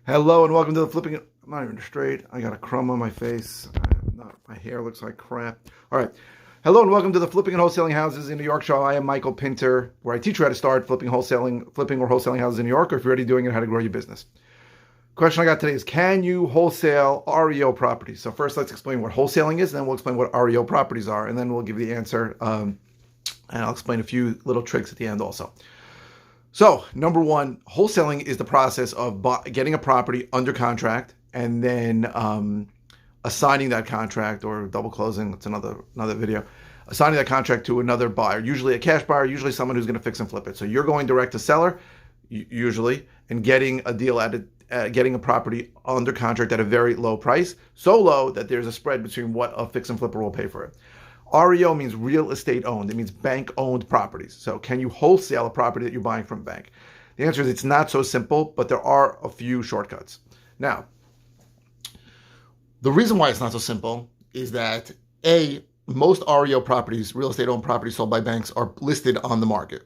Hello and welcome to the flipping. I'm not even straight. I got a crumb on my face. My hair looks like crap. All right. Hello and welcome to the Flipping and Wholesaling Houses in New York show. I am Michael Pinter, where I teach you how to start flipping or wholesaling houses in New York, or if you're already doing it, how to grow your business. Question I got today is, can you wholesale REO properties? So first, let's explain what wholesaling is, and then we'll explain what REO properties are, and then we'll give you the answer, and I'll explain a few little tricks at the end also. So, number one, wholesaling is the process of getting a property under contract and then assigning that contract, or double closing. That's another video. Assigning that contract to another buyer, usually a cash buyer, usually someone who's going to fix and flip it. So you're going direct to seller, usually, and getting a deal getting a property under contract at a very low price, so low that there's a spread between what a fix and flipper will pay for it. REO means real estate owned. It means bank owned properties. So can you wholesale a property that you're buying from a bank? The answer is it's not so simple, but there are a few shortcuts. Now, the reason why it's not so simple is that most REO properties, real estate owned properties sold by banks, are listed on the market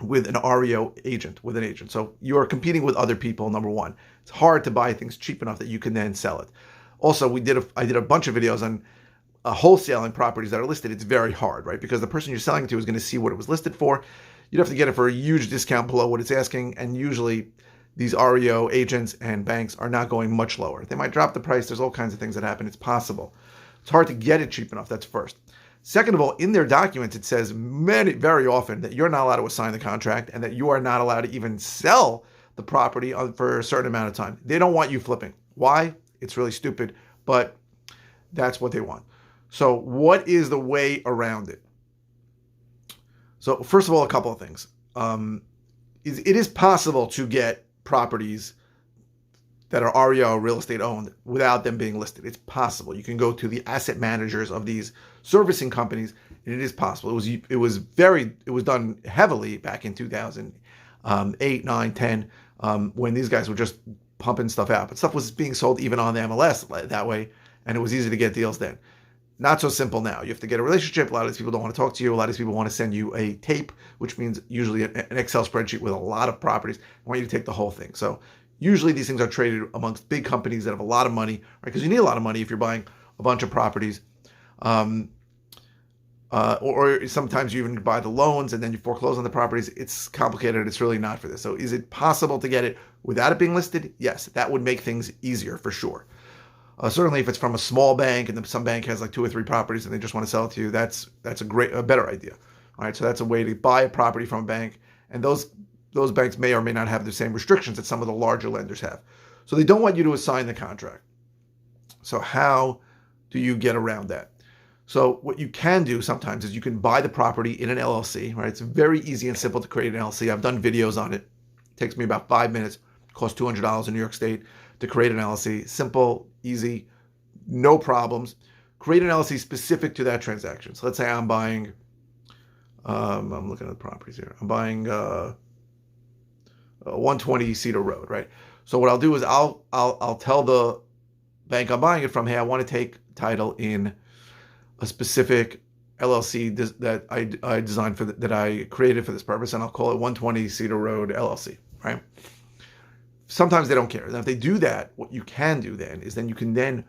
with an REO agent, with an agent. So you're competing with other people, number one. It's hard to buy things cheap enough that you can then sell it. Also, I did a bunch of videos on wholesaling properties that are listed. It's very hard, right? Because the person you're selling to is going to see what it was listed for. You'd have to get it for a huge discount below what it's asking, and usually these REO agents and banks are not going much lower. They might drop the price. There's all kinds of things that happen. It's possible. It's hard to get it cheap enough. That's first. Second of all, in their documents, it says very often that you're not allowed to assign the contract and that you are not allowed to even sell the property for a certain amount of time. They don't want you flipping. Why? It's really stupid, but that's what they want. So what is the way around it? So first of all, a couple of things. It is possible to get properties that are REO, real estate owned, without them being listed. It's possible. You can go to the asset managers of these servicing companies, and it is possible. It was done heavily back in 2008, 9, 10, when these guys were just pumping stuff out. But stuff was being sold even on the MLS that way, and it was easy to get deals then. Not so simple now. You have to get a relationship. A lot of these people don't want to talk to you. A lot of these people want to send you a tape, which means usually an Excel spreadsheet with a lot of properties. I want you to take the whole thing. So usually these things are traded amongst big companies that have a lot of money, right? Because you need a lot of money if you're buying a bunch of properties. Or sometimes you even buy the loans and then you foreclose on the properties. It's complicated. It's really not for this. So is it possible to get it without it being listed? Yes, that would make things easier for sure. Certainly, if it's from a small bank and some bank has like 2 or 3 properties and they just want to sell it to you, that's a better idea. All right, so that's a way to buy a property from a bank, and those banks may or may not have the same restrictions that some of the larger lenders have. So they don't want you to assign the contract. So how do you get around that? So what you can do sometimes is you can buy the property in an LLC. Right, it's very easy and simple to create an LLC. I've done videos on it. It takes me about 5 minutes. It costs $200 in New York State to create an LLC. Simple, easy, no problems. Create an LLC specific to that transaction. So let's say I'm buying, I'm looking at the properties here. I'm buying 120 Cedar Road, right? So what I'll do is I'll tell the bank I'm buying it from, hey, I want to take title in a specific LLC that I designed that I created for this purpose, and I'll call it 120 Cedar Road LLC, right? Sometimes they don't care. Now, if they do that, what you can do then is you can then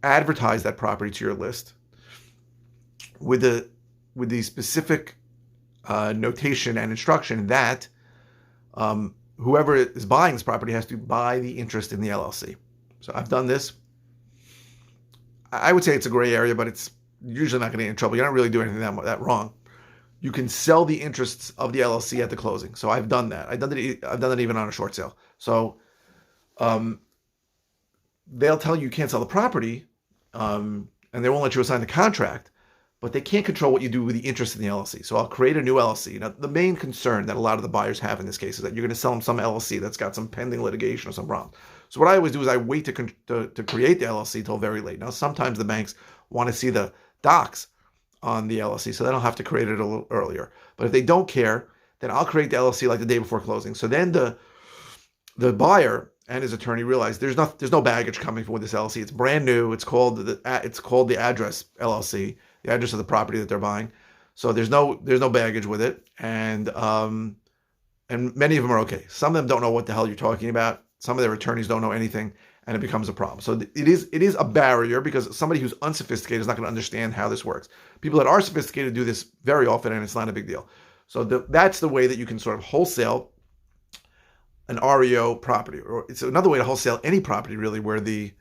advertise that property to your list with the specific notation and instruction that whoever is buying this property has to buy the interest in the LLC. So I've done this. I would say it's a gray area, but it's usually not going to get in trouble. You're not really doing anything that wrong. You can sell the interests of the LLC at the closing. So I've done that. I've done that even on a short sale. So they'll tell you can't sell the property, and they won't let you assign the contract, but they can't control what you do with the interest in the LLC. So I'll create a new LLC. Now, the main concern that a lot of the buyers have in this case is that you're going to sell them some LLC that's got some pending litigation or some problem. So what I always do is I wait to create the LLC till very late. Now, sometimes the banks want to see the docs on the LLC, so they don't have to create it a little earlier. But if they don't care, then I'll create the LLC like the day before closing. So then the buyer and his attorney realize there's no baggage coming with this LLC. It's brand new. It's called the address LLC, the address of the property that they're buying. So there's no baggage with it, and many of them are okay. Some of them don't know what the hell you're talking about. Some of their attorneys don't know anything, and it becomes a problem. So it is a barrier because somebody who's unsophisticated is not going to understand how this works. People that are sophisticated do this very often, and it's not a big deal. So that's the way that you can sort of wholesale an REO property, or it's another way to wholesale any property really, where the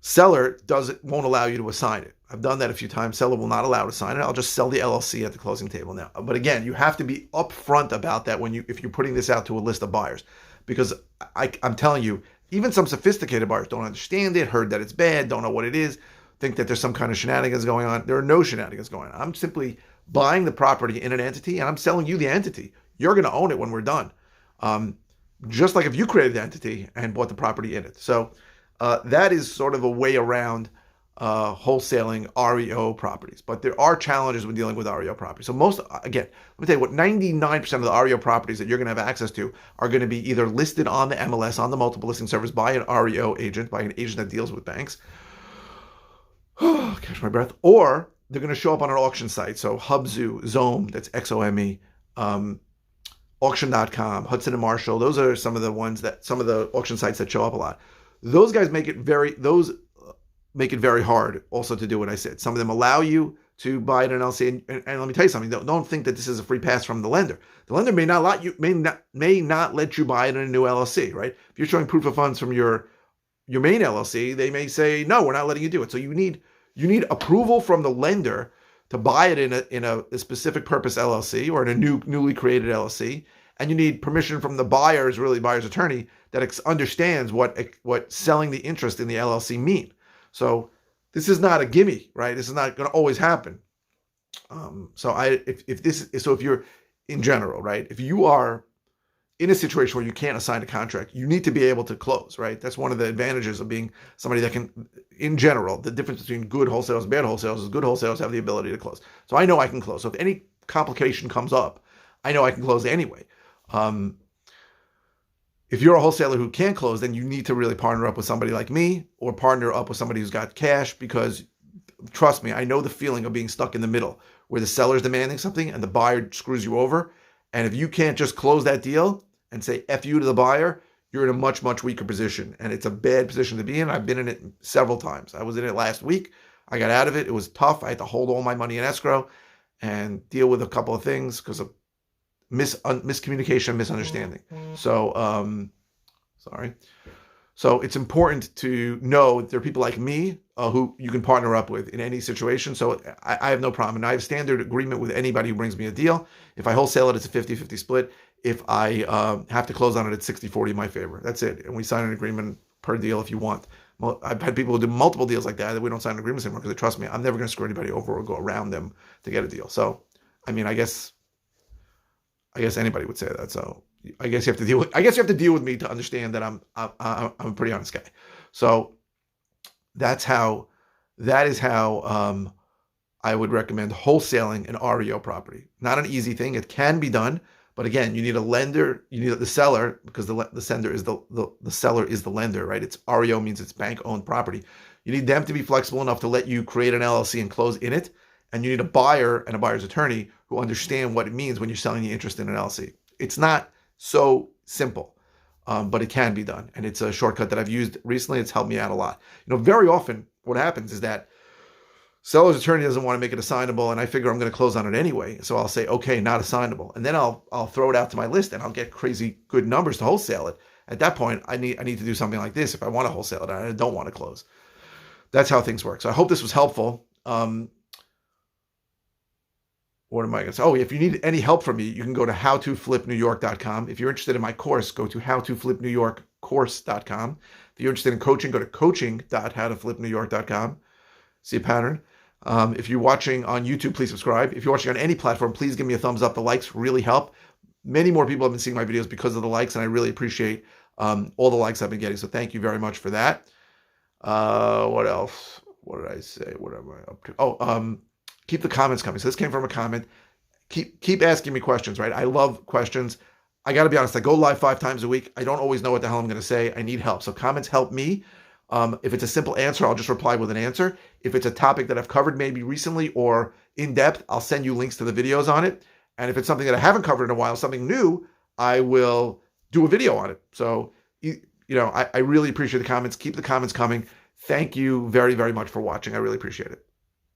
seller won't allow you to assign it. I've done that a few times. Seller will not allow to sign it. I'll just sell the LLC at the closing table now. But again, you have to be upfront about that if you're putting this out to a list of buyers, because I'm telling you, even some sophisticated buyers don't understand it, heard that it's bad, don't know what it is, think that there's some kind of shenanigans going on. There are no shenanigans going on. I'm simply buying the property in an entity, and I'm selling you the entity. You're going to own it when we're done. Just like if you created the entity and bought the property in it. So that is sort of a way around wholesaling REO properties. But there are challenges when dealing with REO properties. So again, let me tell you what, 99% of the REO properties that you're going to have access to are going to be either listed on the MLS, on the multiple listing service, by an REO agent, by an agent that deals with banks. Catch my breath. Or they're going to show up on an auction site. So Hubzu, Xome, that's XOME, auction.com, Hudson and Marshall. Those are some of the auction sites that show up a lot. Those guys make it very hard also to do what I said. Some of them allow you to buy an LLC, and let me tell you something. Don't think that this is a free pass from the lender. The lender may not let you buy it in a new LLC, right? If you're showing proof of funds from your main LLC, they may say, no, we're not letting you do it. So you need approval from the lender to buy it in a specific purpose LLC or in a newly created LLC, and you need permission from the buyer's attorney that understands what selling the interest in the LLC mean. So this is not a gimme, right? This is not going to always happen. If you're in general, right? If you are in a situation where you can't assign a contract, you need to be able to close, right? That's one of the advantages of being somebody that can, in general, the difference between good wholesalers and bad wholesalers is good wholesalers have the ability to close. So I know I can close. So if any complication comes up, I know I can close anyway. If you're a wholesaler who can't close, then you need to really partner up with somebody like me, or partner up with somebody who's got cash, because trust me, I know the feeling of being stuck in the middle where the seller's demanding something and the buyer screws you over. And if you can't just close that deal and say F you to the buyer, you're in a much, much weaker position. And it's a bad position to be in. I've been in it several times. I was in it last week. I got out of it. It was tough. I had to hold all my money in escrow and deal with a couple of things because of miscommunication, misunderstanding. So, sorry. So it's important to know there are people like me who you can partner up with in any situation. So I have no problem. And I have standard agreement with anybody who brings me a deal. If I wholesale it, it's a 50-50 split. If I have to close on it, it's 60-40 in my favor. That's it. And we sign an agreement per deal if you want. Well, I've had people who do multiple deals like that we don't sign agreements anymore because they trust me. I'm never going to screw anybody over or go around them to get a deal. So, I mean, I guess anybody would say that. So I guess you have to deal with me to understand that I'm a pretty honest guy. So that is how I would recommend wholesaling an REO property. Not an easy thing. It can be done, but again, you need a lender. You need the seller, because the seller is the lender, right? It's REO means it's bank-owned property. You need them to be flexible enough to let you create an LLC and close in it. And you need a buyer and a buyer's attorney who understand what it means when you're selling the interest in an LLC. It's not so simple, but it can be done. And it's a shortcut that I've used recently. It's helped me out a lot. Very often what happens is that seller's attorney doesn't want to make it assignable, and I figure I'm going to close on it anyway. So I'll say, okay, not assignable. And then I'll throw it out to my list and I'll get crazy good numbers to wholesale it. At that point, I need to do something like this if I want to wholesale it and I don't want to close. That's how things work. So I hope this was helpful. What am I going to say? Oh, if you need any help from me, you can go to howtoflipnewyork.com. If you're interested in my course, go to howtoflipnewyorkcourse.com. If you're interested in coaching, go to coaching.howtoflipnewyork.com. See a pattern? If you're watching on YouTube, please subscribe. If you're watching on any platform, please give me a thumbs up. The likes really help. Many more people have been seeing my videos because of the likes, and I really appreciate all the likes I've been getting. So thank you very much for that. What else? What did I say? What am I up to? Oh, keep the comments coming. So this came from a comment. Keep asking me questions, right? I love questions. I got to be honest. I go live 5 times a week. I don't always know what the hell I'm going to say. I need help. So comments help me. If it's a simple answer, I'll just reply with an answer. If it's a topic that I've covered maybe recently or in depth, I'll send you links to the videos on it. And if it's something that I haven't covered in a while, something new, I will do a video on it. So I really appreciate the comments. Keep the comments coming. Thank you very, very much for watching. I really appreciate it.